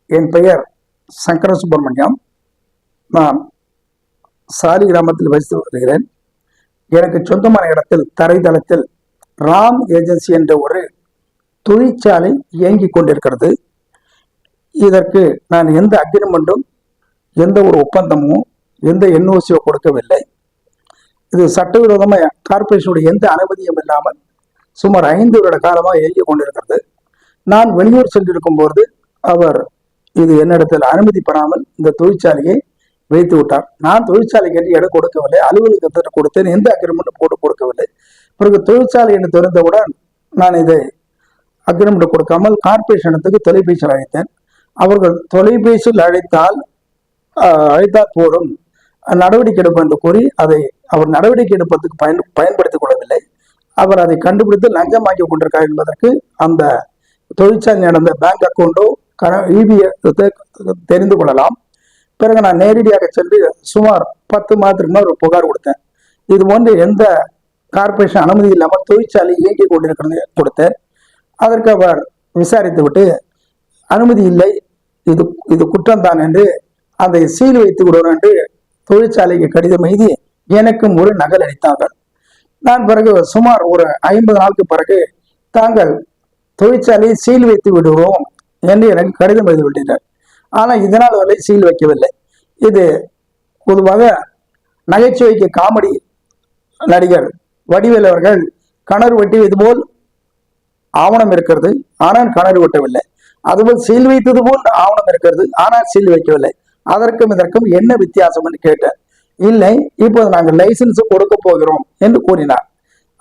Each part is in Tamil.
என் பெயர் சங்கர சுப்பிரமணியம். நான் சாலி கிராமத்தில் வசித்து வருகிறேன். எனக்கு சொந்தமான இடத்தில் தரைதளத்தில் ராம் ஏஜென்சி என்ற ஒரு தொழிற்சாலை இயங்கிக் கொண்டிருக்கிறது. இதற்கு நான் எந்த அக்ரிமெண்ட்டும் எந்த ஒரு ஒப்பந்தமும் எந்த என்ஓசியோ கொடுக்கவில்லை. இது சட்டவிரோதமாக கார்பரேஷனுடைய எந்த அனுமதியும் இல்லாமல் சுமார் 5 வருட காலமாக இயங்கிக் கொண்டிருக்கிறது. நான் வெளியூர் சென்றிருக்கும் போது அவர் இது என்னிடத்தில் அனுமதி பெறாமல் இந்த தொழிற்சாலையை வைத்து விட்டார். நான் தொழிற்சாலை கேட்டு இடம் கொடுக்கவில்லை, அலுவலகத்திற்கு கொடுத்தேன், எந்த அக்ரிமெண்ட்டும் போட்டு கொடுக்கவில்லை. பிறகு தொழிற்சாலை என்று தெரிந்தவுடன் நான் இதை அக்ரிமெண்ட் கொடுக்காமல் கார்பரேஷனுக்கு தொலைபேசியில் அழைத்தேன். அவர்கள் தொலைபேசியில் அழைத்தால் போதும் நடவடிக்கை எடுப்போம் என்று கூறி அதை அவர் நடவடிக்கை எடுப்பதற்கு பயன்படுத்திக் கொள்ளவில்லை. அவர் அதை கண்டுபிடித்து லஞ்சம் வாங்கி கொண்டிருக்கார் என்பதற்கு அந்த தொழிற்சாலை நடந்த பேங்க் அக்கௌண்டோ தெரிந்து கொள்ளலாம். பிறகு நான் நேரடியாக சென்று சுமார் 10 மாதத்துக்கு முன்னர் ஒரு புகார் கொடுத்தேன். இது போன்று எந்த கார்பரேஷன் அனுமதி இல்லாமல் தொழிற்சாலை இயங்கி கொண்டிருக்கிறது கொடுத்தேன். அதற்கு அவர் விசாரித்து விட்டு அனுமதி இல்லை, இது குற்றம் தான் என்று அதை சீல் வைத்து விடுவோம் என்று தொழிற்சாலைக்கு கடிதம் எழுதி எனக்கும் ஒரு நகல் அளித்தார்கள். நான் பிறகு சுமார் ஒரு 50 நாளுக்கு பிறகு தாங்கள் தொழிற்சாலையை சீல் வைத்து விடுவோம் என்று எனக்கு கடிதம் எழுதி விட்டனர். ஆனால் இதனால் வரை சீல் வைக்கவில்லை. இது பொதுவாக நகைச்சுவைக்கு காமெடி நடிகர் வடிவேல் அவர்கள் கிணறு வெட்டியது போல் ஆவணம் இருக்கிறது, ஆனால் கிணறு வெட்டவில்லை. அதுபோல் சீல் வைத்தது போல் ஆவணம் இருக்கிறது, ஆனால் சீல் வைக்கவில்லை. அதற்கும் இதற்கும் என்ன வித்தியாசம் என்று கேட்டேன். இல்லை, இப்போது நாங்கள் லைசன்ஸ் கொடுக்க போகிறோம் என்று கூறினார்.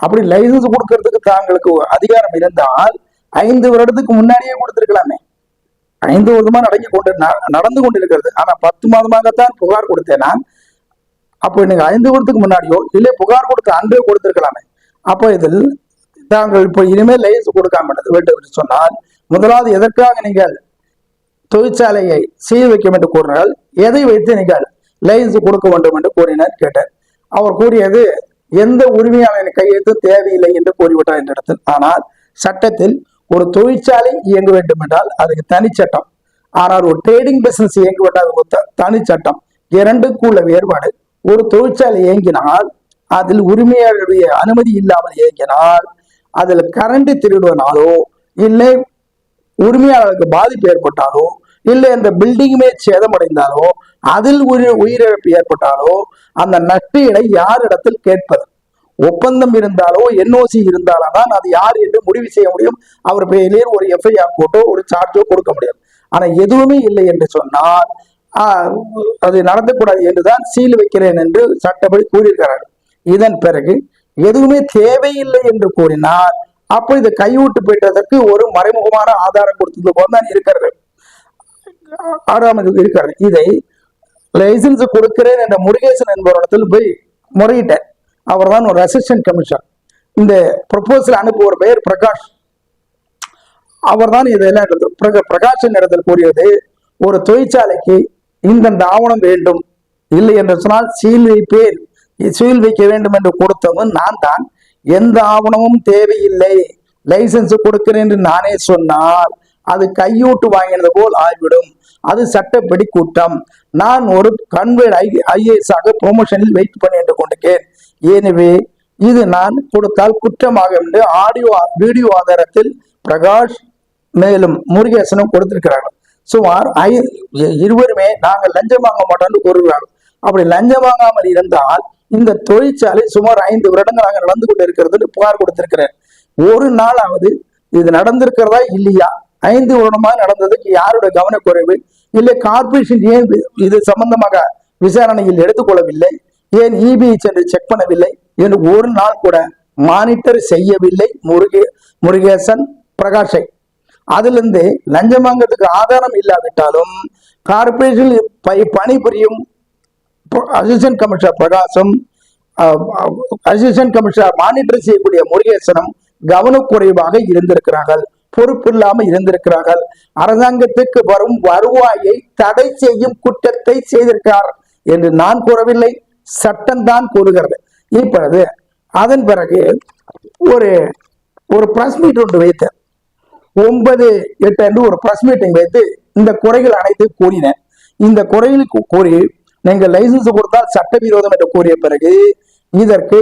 அப்படி லைசன்ஸ் கொடுக்கறதுக்கு தாங்களுக்கு அதிகாரம் இருந்தால் 5 வருடத்துக்கு முன்னாடியே கொடுத்திருக்கலாமே. 5 வருடமா நடந்து கொண்டிருக்கிறது. ஆனா 10 மாதமாகத்தான் புகார் கொடுத்தேன் நான். அப்போ நீங்க 5 வருடத்துக்கு முன்னாடியோ இல்லை புகார் கொடுத்த அன்றே கொடுத்திருக்கலாமே. அப்போ இதில் தாங்கள் இப்போ இனிமேல் லைசன்ஸ் கொடுக்காம வேண்டும் என்று சொன்னால், முதலாவது எதற்காக நீங்கள் தொழிற்சாலையை சீல் வைக்க வேண்டும் கூறினால், எதை வைத்து நீங்கள் லைசன்ஸ் கொடுக்க வேண்டும் என்று கூறினார் கேட்டார். அவர் கூறியது எந்த உரிமையாளரின் கையெழுத்து தேவையில்லை என்று கூறிவிட்டார் என்ற இடத்தில். ஆனால் சட்டத்தில் ஒரு தொழிற்சாலை இயங்க வேண்டும் என்றால் அதுக்கு தனி சட்டம். ஆனால் ஒரு ட்ரேடிங் பிசினஸ் இயங்க வேண்டாம் தனி சட்டம். இரண்டுக்குள்ள வேறுபாடு. ஒரு தொழிற்சாலை இயங்கினால் அதில் உரிமையாளருடைய அனுமதி இல்லாமல் இயங்கினால் அதில் கரண்ட் திருடுவனாலோ இல்லை உரிமையாளருக்கு பாதிப்பு ஏற்பட்டாலோ இல்லை அந்த பில்டிங்குமே சேதமடைந்தாலோ அதில் உயிரிழப்பு ஏற்பட்டாலோ அந்த நஷ்டஈடை யாரிடத்தில் கேட்பது? ஒப்பந்தம் இருந்தாலோ என்ஓசி இருந்தாலோ தான் அது யார் என்று முடிவு செய்ய முடியும். அவர் பெயரிலே ஒரு எஃப்ஐஆர் போட்டோ ஒரு சார்ஜோ கொடுக்க முடியும். ஆனா எதுவுமே இல்லை என்று சொன்னால் அது நடத்தக்கூடாது என்றுதான் சீல் வைக்கிறேன் என்று சட்டப்படி கூறியிருக்கிறார். இதன் பிறகு எதுவுமே தேவையில்லை என்று கூறினார். அப்போ இதை கைவிட்டு போயிட்டதற்கு ஒரு மறைமுகமான ஆதாரம் கொடுத்தது போதுதான் இருக்கிறது. 6ஆவது இருக்கிறது. இதை லைசன்ஸ் கொடுக்கிறேன் என்ற முருகேசன் என்பவரிடத்தில் போய் முறையிட்டேன். அவர் தான் ஒரு அசிஸ்டன்ட் கமிஷனர். இந்த ப்ரொபோசல் அனுப்புவர் பெயர் பிரகாஷ். அவர் தான் இதெல்லாம் பிரகாஷின் இடத்தில் கூறியது, ஒரு தொழிற்சாலைக்கு இந்த ஆவணம் வேண்டும், இல்லை என்று சொன்னால் சீல் வைக்க வேண்டும் என்று கொடுத்தவன் நான் தான். எந்த ஆவணமும் தேவையில்லை, லைசன்ஸ் கொடுக்கிறேன் என்று நானே சொன்னால் அது கையூட்டு வாங்கினது போல் ஆகிவிடும். அது சட்டப்படி குற்றம். நான் ஒரு கன்வேர்ட் ஐஏஎஸ் ஆக ப்ரொமோஷனில் வெயிட் பண்ணிட்டு கொண்டிருக்கேன். எனவே இது நான் கொடுத்தால் குற்றமாகும் என்று வீடியோ ஆதாரத்தில் பிரகாஷ் மேலும் முருகேசனும் கொடுத்திருக்கிறார்கள். சுமார் இருவருமே நாங்கள் லஞ்சம் வாங்க மாட்டோம்னு கூறுகிறார்கள். அப்படி லஞ்சம் வாங்காமல் இருந்தால் இந்த தொழிற்சாலை சுமார் 5 வருடங்களாக நடந்து கொண்டு இருக்கிறது புகார் கொடுத்திருக்கிறேன். ஒரு நாளாவது இது நடந்திருக்கிறதா இல்லையா, 5 வருடமாக நடந்ததுக்கு யாருடைய கவனக்குறைவு, இல்லை கார்பரேஷன் ஏன் இது சம்பந்தமாக விசாரணையில் எடுத்துக்கொள்ளவில்லை, ஏன் இபிஐ சென்று செக் பண்ணவில்லை என்று ஒரு நாள் கூட மானிட்டர் செய்யவில்லை முருகேசன் பிரகாஷை. அதிலிருந்து லஞ்சம் வாங்கிறதுக்கு ஆதாரம் இல்லாவிட்டாலும் கார்பரேஷனில் பணிபுரியும் அசிஸ்டன்ட் கமிஷனர் பிரகாசும் அசிஸ்டன்ட் கமிஷனர் மானிட்டர் செய்யக்கூடிய முருகேசனும் கவனக்குறைவாக இருந்திருக்கிறார்கள், பொறுப்பில்லாமல் இருந்திருக்கிறார்கள். அரசாங்கத்துக்கு வரும் வருவாயை தடை செய்யும் குற்றத்தை செய்திருக்கிறார் என்று நான் கூறவில்லை, சட்டம் தான் கூறுகிறது. இப்பொழுது அதன் பிறகு ஒரு பிரஸ் மீட் ஒன்று வைத்து 9/8 ஒரு பிரஸ் மீட்டிங் வைத்து இந்த குறைகள் அனைத்தும் கூறினேன். இந்த குறைகளுக்கு கூறி நீங்கள் லைசன்ஸ் கொடுத்தால் சட்டவிரோதம் என்று கூறிய பிறகு இதற்கு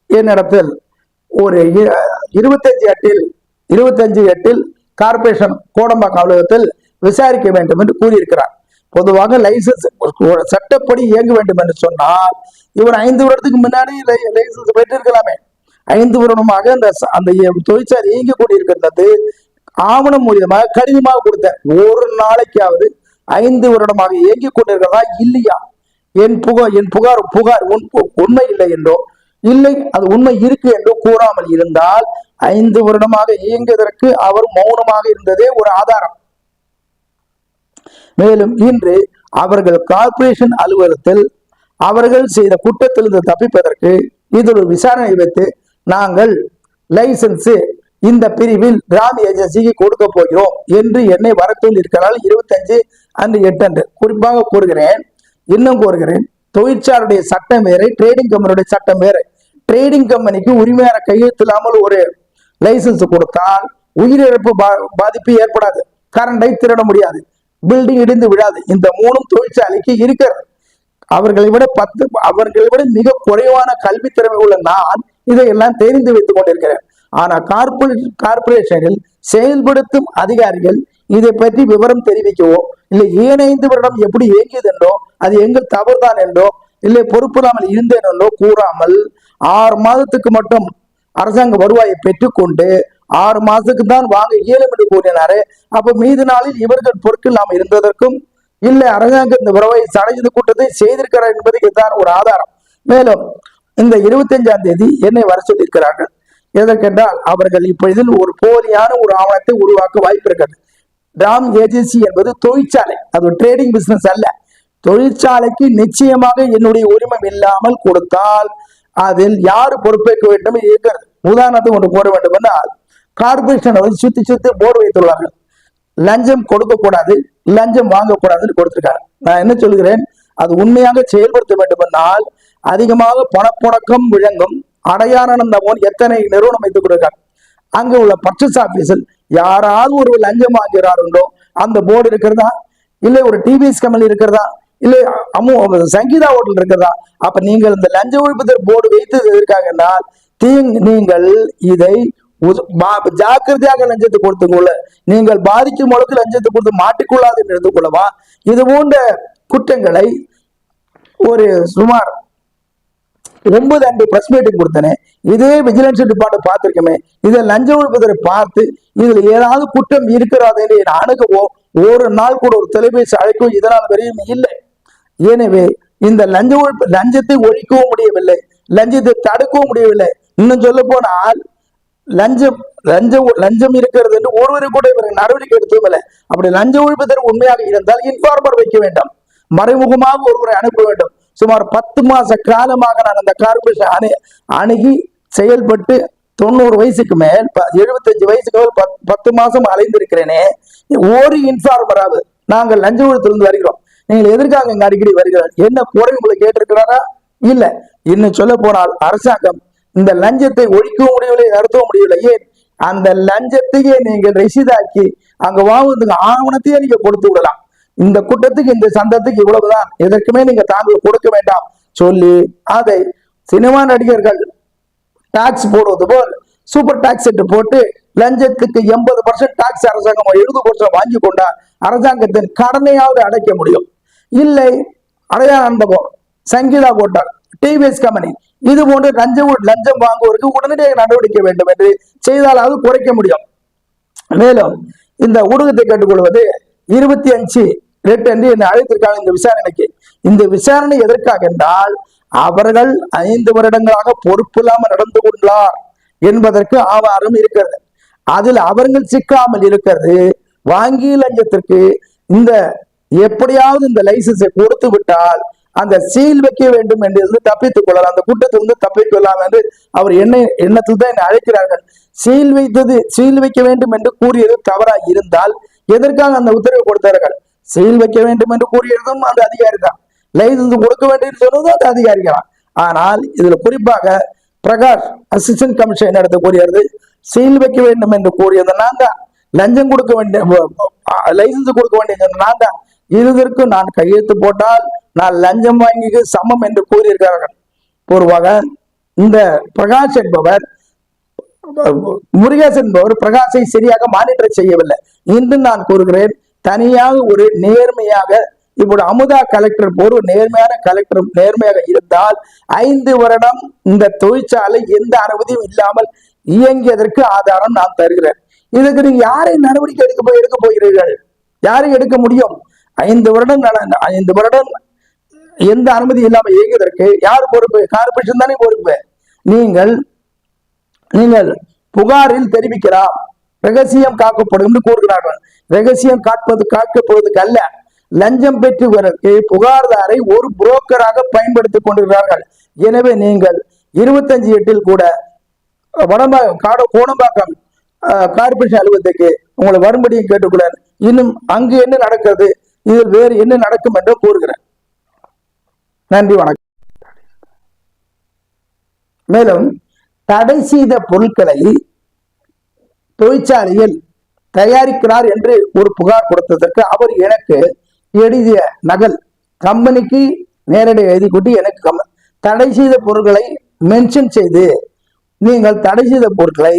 என்னிடத்தில் ஒரு 25/8 கார்பரேஷன் கோடம்பாக்கம் அலுவலகத்தில் விசாரிக்க வேண்டும் என்று கூறியிருக்கிறார். பொதுவாக லைசன்ஸ் சட்டப்படி இயங்க வேண்டும் என்று சொன்னால் இவர் 5 வருடத்துக்கு முன்னாடி லைசன்ஸ் பெற்றிருக்கலாமே. 5 வருடமாக அந்த தொழிற்சாலை இயங்கி கொண்டிருக்கிறது. ஆவணம் மூலியமாக கடிதமாக கொடுத்தேன். ஒரு நாளைக்காவது 5 வருடமாக இயங்கி கொண்டிருக்கிறதா இல்லையா, என் புகார் உண்மை இல்லை என்றோ இல்லை அது உண்மை இருக்கு என்றோ கூறாமல் இருந்தால் 5 வருடமாக இயங்குவதற்கு அவர் மௌனமாக இருந்ததே ஒரு ஆதாரம். மேலும் இன்று அவர்கள் கார்பரேஷன் அலுவலகத்தில் அவர்கள் செய்த குற்றத்திலிருந்து தப்பிப்பதற்கு இதில் ஒரு விசாரணை வைத்து நாங்கள் லைசன்ஸ் இந்த பிரிவில் கிராம ஏஜென்சிக்கு கொடுக்க போகிறோம் என்று என்னை வரத்தூள் இருக்கிறார்கள். 25/8 குறிப்பாக கூறுகிறேன். இன்னும் கூறுகிறேன், தொழிற்சாலையுடைய சட்டம் வேறு, ட்ரேடிங் கம்பெனியுடைய சட்டம் வேறு. ட்ரேடிங் கம்பெனிக்கு உரிமையான கையெழுத்தில்லாமல் ஒரு லைசன்ஸ் கொடுத்தால் உயிரிழப்பு பாதிப்பு ஏற்படாது, கரண்டை திருட முடியாது, பில்டிங் இடிந்து விடாது. இந்த 3 தொழிற்சாலைக்கு இருக்கிறது. அவர்களை விட மிக குறைவான கல்வி திறமை உள்ள நான் இதையெல்லாம் தெரிந்து வைத்துக் கொண்டிருக்கிறேன். ஆனா கார்பரேஷனில் செயல்படுத்தும் அதிகாரிகள் இதை பற்றி விவரம் தெரிவிக்கவோ இல்லை 5 வருடம் எப்படி இயங்கியது என்றோ அது எங்கள் தவறுதான் என்றோ இல்லை பொறுப்பு இல்லாமல் இருந்தேன் என்றோ கூறாமல் 6 மாதத்துக்கு மட்டும் அரசாங்க வருவாயை பெற்றுக்கொண்டு 6 மாதத்துக்கு தான் வாங்க இயலும் என்று கூறினாரு. அப்ப மீது நாளில் இவர்கள் பொறுப்பு இல்லாமல் இருந்ததற்கும் இல்லை அரசாங்கம் இந்த வருவாயை தடைச்சது கூட்டத்தை செய்திருக்கிறார் என்பதுக்கு தான் ஒரு ஆதாரம். மேலும் இந்த 25ஆம் தேதி என்னை வர சொல்லியிருக்கிறார்கள். எதற்கென்றால் அவர்கள் இப்பொழுதில் ஒரு போலியான ஒரு ஆவணத்தை உருவாக்க வாய்ப்பு இருக்கிறது. கிராம் ஏஜென்சி என்பது தொழிற்சாலை, அது ஒரு ட்ரேடிங் பிசினஸ் அல்ல. தொழிற்சாலைக்கு நிச்சயமாக என்னுடைய உரிமை இல்லாமல் கொடுத்தால் அதில் யாரு பொறுப்பேற்க வேண்டும் இருக்கிறது. உதாரணத்துக்கு ஒன்று கூற வேண்டும் என்றால் கார்பரேஷன் சுத்தி போர்டு வைத்துள்ளார்கள். லஞ்சம் கொடுக்கக்கூடாது, லஞ்சம் வாங்கக்கூடாதுன்னு கொடுத்திருக்காங்க. நான் என்ன சொல்கிறேன், அது உண்மையாக செயல்படுத்த வேண்டும் என்றால் அதிகமாக பணப்புழக்கம் விளங்கும் அடையாளம் போல் எத்தனை நிறுவனம் வைத்துக் கொடுக்கிறார். அங்கு உள்ள பர்ச்சேஸ் ஆபீஸில் யாராவது ஒரு லஞ்சம் வாங்குகிறாருண்டோ அந்த போர்டு இருக்கிறதா, இல்லை ஒரு டிவிஎஸ் கம்பெனி இருக்கிறதா, இல்லை சங்கீதா ஹோட்டல் இருக்கிறதா? அப்ப நீங்கள் இந்த லஞ்ச ஒழிப்பு போர்டு வைத்து இருக்காங்க என்றால் நீங்கள் இதை ஜாக்கிரதையாக லஞ்சத்தை கொடுத்துக்கொள்ள, நீங்கள் பாதிக்கும் அளவுக்கு லஞ்சத்தை கொடுத்து மாட்டிக்கொள்ளாது என்று எடுத்துக்கொள்ளவா? இது போன்ற குற்றங்களை ஒரு சுமார் 9 பிரஸ் மீட்டிங் கொடுத்தனே, இதே விஜிலன்ஸ் டிபார்ட்மெண்ட் பார்த்திருக்கமே, இதை லஞ்ச ஒழிப்பதை பார்த்து இதுல ஏதாவது குற்றம் இருக்கிறாது என்று அணுகவோ ஒரு நாள் கூட ஒரு தொலைபேசி அழைக்கவோ இதனால் வரையும் இல்லை. எனவே இந்த லஞ்சத்தை ஒழிக்கவும் முடியவில்லை, லஞ்சத்தை தடுக்கவும் முடியவில்லை. இன்னும் சொல்ல போனால் லஞ்சம் இருக்கிறது என்று ஒருவரை கூட இவர்கள் நடவடிக்கை எடுத்ததும் இல்லை. அப்படி லஞ்ச ஒழிப்பதற்கு உண்மையாக இருந்தால் இன்ஃபார்மர் வைக்க வேண்டும், மறைமுகமாக ஒருவரை அனுப்ப வேண்டும். சுமார் 10 மாச காலமாக நான் அந்த கார்பரேஷன் அணுகி செயல்பட்டு 90 வயசுக்கு மேல் 75 வயசுக்கு மேல் 10 மாசம் அலைந்திருக்கிறேனே. ஒரு இன்ஃபார்மராவது நாங்கள் லஞ்ச ஒழிப்பிலிருந்து வருகிறோம், நீங்கள் எதற்காக இங்க அடிக்கடி வருகிறார், என்ன குறை உங்களை கேட்டிருக்கிறாரா? இல்ல. இன்னும் சொல்ல போனால் அரசாங்கம் இந்த லஞ்சத்தை ஒழிக்கவும் முடியவில்லை, நடத்தவும் முடியவில்லை. ஏன் அந்த லஞ்சத்தையே நீங்கள் ரசீதாக்கி அங்க வாங்குறதுக்கு ஆவணத்தையே நீங்க கொடுத்து விடலாம். இந்த கூட்டத்துக்கு இந்த சந்தத்துக்கு இவ்வளவுதான், எதற்குமே நீங்க தாங்கள் கொடுக்க வேண்டாம் சொல்லி அதை சினிமா நடிகர்கள் டாக்ஸ் போடுவது போல் சூப்பர் டாக்ஸ் என்று போட்டு லஞ்சத்துக்கு 80% டாக்ஸ் அரசாங்கம் 70% வாங்கி கொண்டால் அரசாங்கத்தின் கடனையாவது அடைக்க முடியும். இல்லை அடையாளம் சங்கீதா போட்டால் டிவிஎஸ் கம்பெனி இது போன்று லஞ்சம் வாங்குவதற்கு உடனடியாக நடவடிக்கை வேண்டும் என்று செய்தாலாவது குறைக்க முடியும். மேலும் இந்த ஊடகத்தை கேட்டுக்கொள்வது 25/8 என்று என்னை அழைத்திருக்காங்க இந்த விசாரணைக்கு. இந்த விசாரணை எதற்காக என்றால் அவர்கள் 5 வருடங்களாக பொறுப்பு இல்லாமல் நடந்து கொண்டார் என்பதற்கு ஆதாரம் இருக்கிறது. அதில் அவர்கள் சிக்காமல் இருக்கிறது வாங்கிய லஞ்சத்திற்கு இந்த எப்படியாவது இந்த லைசன்ஸை கொடுத்து விட்டால் அந்த சீல் வைக்க வேண்டும் என்று தப்பித்துக் கொள்ளலாம், அந்த கூட்டத்திலிருந்து தப்பிக்கொள்ளலாம் என்று அவர் எண்ணத்தில் தான் என்னை அழைக்கிறார்கள். சீல் வைக்க வேண்டும் என்று கூறியது தவறாக இருந்தால் எதற்காக அந்த உத்தரவு கொடுத்தார்கள்? சீல் வைக்க வேண்டும் என்று கூறியதும் அந்த அதிகாரி தான், லைசன்ஸ் கொடுக்க வேண்டும் என்று சொன்னதும் அந்த அதிகாரிகள். ஆனால் இதுல குறிப்பாக பிரகாஷ் அசிஸ்டன்ட் கமிஷனர் எடுத்து கூறியது சீல் வைக்க வேண்டும் என்று கூறியது நான் தான், லஞ்சம் கொடுக்க வேண்டிய லைசன்ஸ் கொடுக்க வேண்டிய நான் தான். இதற்கு நான் கையெழுத்து போட்டால் நான் லஞ்சம் வாங்கி சமம் என்று கூறியிருக்கிறார்கள். பொதுவாக இந்த பிரகாஷ் என்பவர் முருகேசன் என்பவர் பிரகாஷை சரியாக மானிட்டர் செய்யவில்லை. இன்று நான் கூறுகிறேன், தனியாக ஒரு நேர்மையாக இப்படி அமுதா கலெக்டர் ஒரு நேர்மையான கலெக்டர் நேர்மையாக இருந்தால் 5 வருடம் இந்த தொழிற்சாலை எந்த அனுமதியும் இல்லாமல் இயங்கியதற்கு ஆதாரம் நான் தருகிறேன். இதுக்கு நீங்க யாரை நடவடிக்கை எடுக்க போகிறீர்கள்? யாரை எடுக்க முடியும்? 5 வருடம் எந்த அனுமதி இல்லாமல் இயங்கியதற்கு யார் பொறுப்பு? கார்பரேஷன் தானே பொறுப்பு. நீங்கள் புகாரில் தெரிவிக்கலாம், ரகசியம் காக்கப்படும் என்று கூறுகிறார்கள். ரகசியம் காக்கப்படுவதற்கு அல்ல, லஞ்சம் பெற்றுவதற்கு புகார்தாரை ஒரு புரோக்கராக பயன்படுத்திக் கொண்டிருக்கிறார்கள். எனவே நீங்கள் 25/8 கூட கோடம்பாக்கம் கார்பரேஷன் அலுவலகத்துக்கு உங்களை வரும்படியும் கேட்டுக்கொள்கிறேன். இன்னும் அங்கு என்ன நடக்கிறது, இதில் வேறு என்ன நடக்கும் என்று கூறுகிறேன். நன்றி, வணக்கம். மேலும் தடை செய்த பொருட்களை தொழிற்சாலையில் தயாரிக்கிறார் என்று ஒரு புகார் கொடுத்ததற்கு அவர் எனக்கு எழுதிய நகல் கம்பெனிக்கு நேரடியாக எழுதி கொண்டு எனக்கு தடை செய்த பொருட்களை மென்ஷன் செய்து, நீங்கள் தடை செய்த பொருட்களை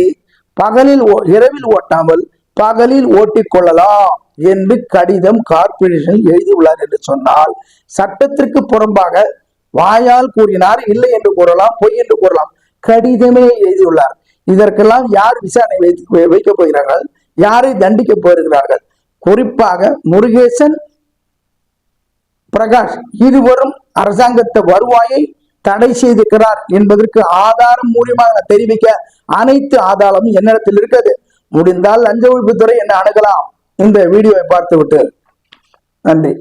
இரவில் ஓட்டாமல் பகலில் ஓட்டிக் கொள்ளலாம் என்று கடிதம் கார்பரேஷன் எழுதியுள்ளார் என்று சொன்னால், சட்டத்திற்கு புறம்பாக வாயால் கூறினார், இல்லை என்று கூறலாம், பொய் என்று கூறலாம், கடிதமே எழுதியுள்ளார். இதற்கெல்லாம் யார் விசாரணை வைக்க போகிறார்கள்? யாரை தண்டிக்க போகிறார்கள்? குறிப்பாக முருகேசன், பிரகாஷ் இருவரும் அரசாங்கத்தை வருவாயை தடை செய்திருக்கிறார் என்பதற்கு ஆதாரம் மூலியமாக தெரிவிக்க அனைத்து ஆதாரமும் என்னிடத்தில் இருக்கிறது. முடிந்தால் லஞ்ச ஒழிப்புத்துறை என்னை அணுகலாம். இந்த வீடியோவை பார்த்துவிட்டு நன்றி.